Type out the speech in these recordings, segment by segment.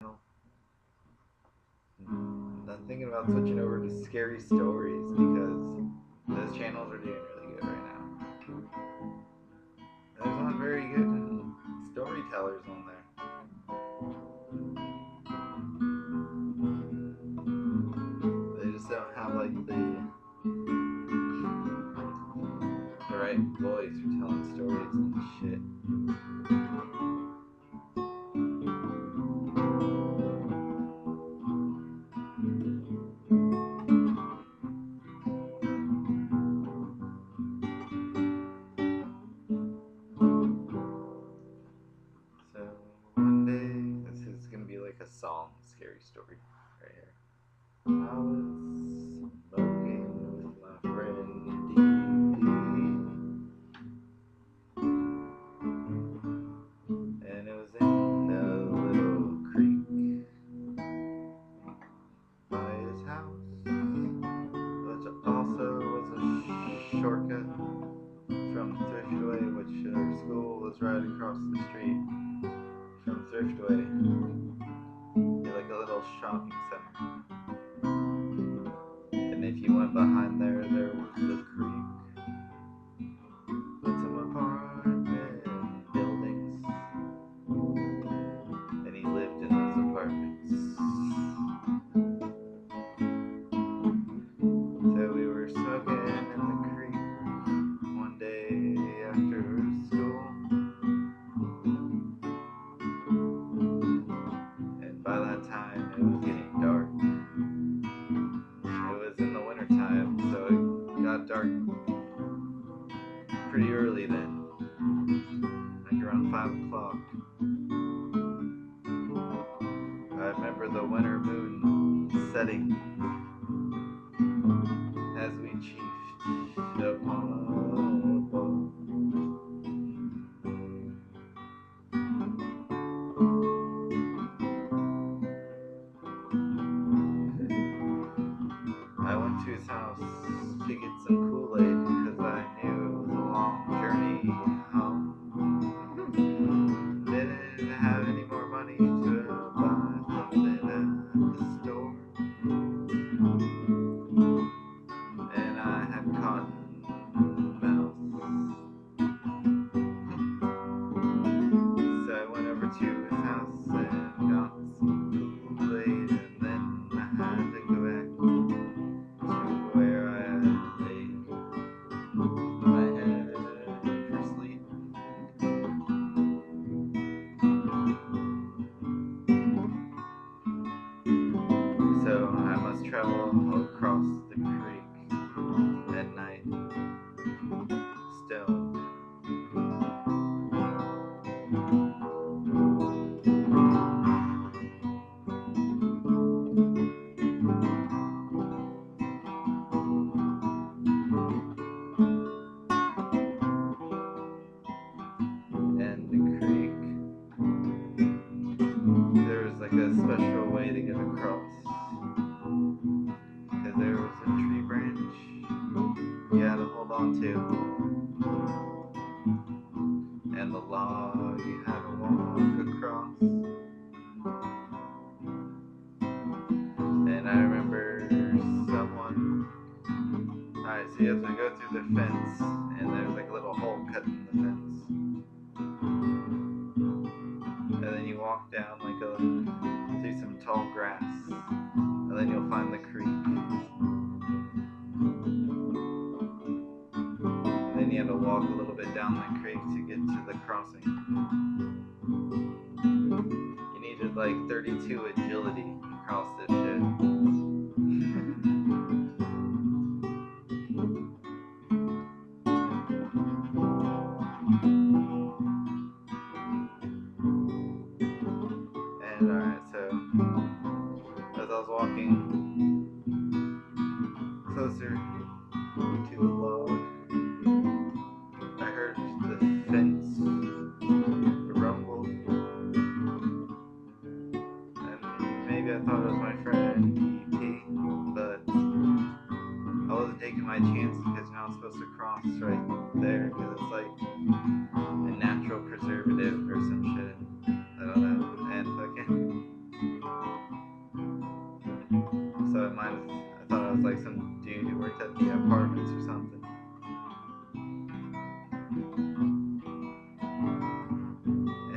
I'm thinking about switching over to scary stories because those channels are doing really good right now. There's not very good storytellers on there. They just don't have like the right voice for telling stories and shit. So one day, this is gonna be like a song, scary story right here. I was smoking with my friend DD, and it was in a little creek by his house, which also was a shortcut from Thriftway, which our school was right across the street from Thriftway, like a little shopping center. And if you went behind there, there was the creek with some apartment buildings, and he lived in those apartments. So we were smoking in the creek one day after school, and by that time it was getting dark. It was in the winter time, so it got dark pretty early then, like around 5 o'clock. I remember the winter moon setting as we chiefed upon a boat. I went to his house to get some Kool-Aid because I knew it was a long journey home. Didn't have any more money to buy something at the store, and I had cotton mouth. So I went over to his house and got some Kool-Aid, and then I had to go back to where I had laid my head for sleep. So I must travel across the creek at night, stoned. And the creek, there was like a special way to get across, because there was a tree branch you had to hold on to, and the log you had to walk across. And I remember someone, alright, so you have to go through the fence, and there's like a little hole cut in the fence, and then you walk down like through some tall grass, and then you'll find the creek. And then you have to walk a little bit down the creek to get to the crossing. You needed like 32 agility to cross this shit. And alright, so as I was walking closer to the log, I heard the fence rumble, and maybe I thought it was my friend EP, but I wasn't taking my chances because you're not supposed to cross right there because it's like a natural preservative or some shit. I don't know. And fucking was like some dude who worked at the apartments or something.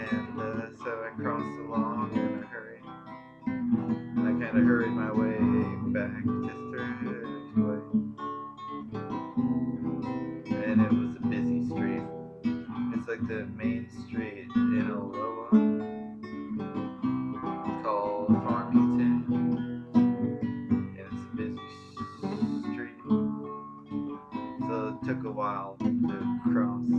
And so I crossed along in a hurry. I kind of hurried my way back to Thriftway. And it was a busy street. It's like the main street in Aloha called Farmington. And it's a busy street. So it took a while to cross.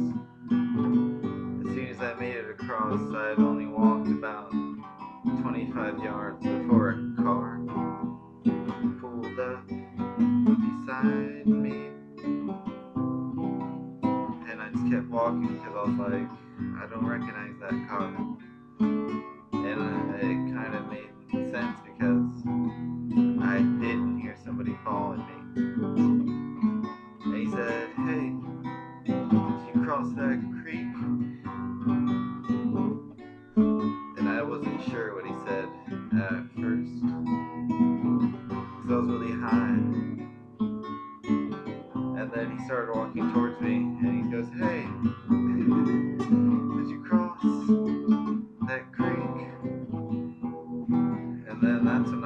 As soon as I made it across, I had only walked about 25 yards before a car pulled up beside me. And I just kept walking because I was like, I don't recognize that car. And it kind of made sense because I didn't hear somebody calling me. And he said, hey, did you cross that creek? And I wasn't sure what he said at first, because I was really high. And then he started walking towards me, and he goes, hey, did you cross that creek? And then that's when I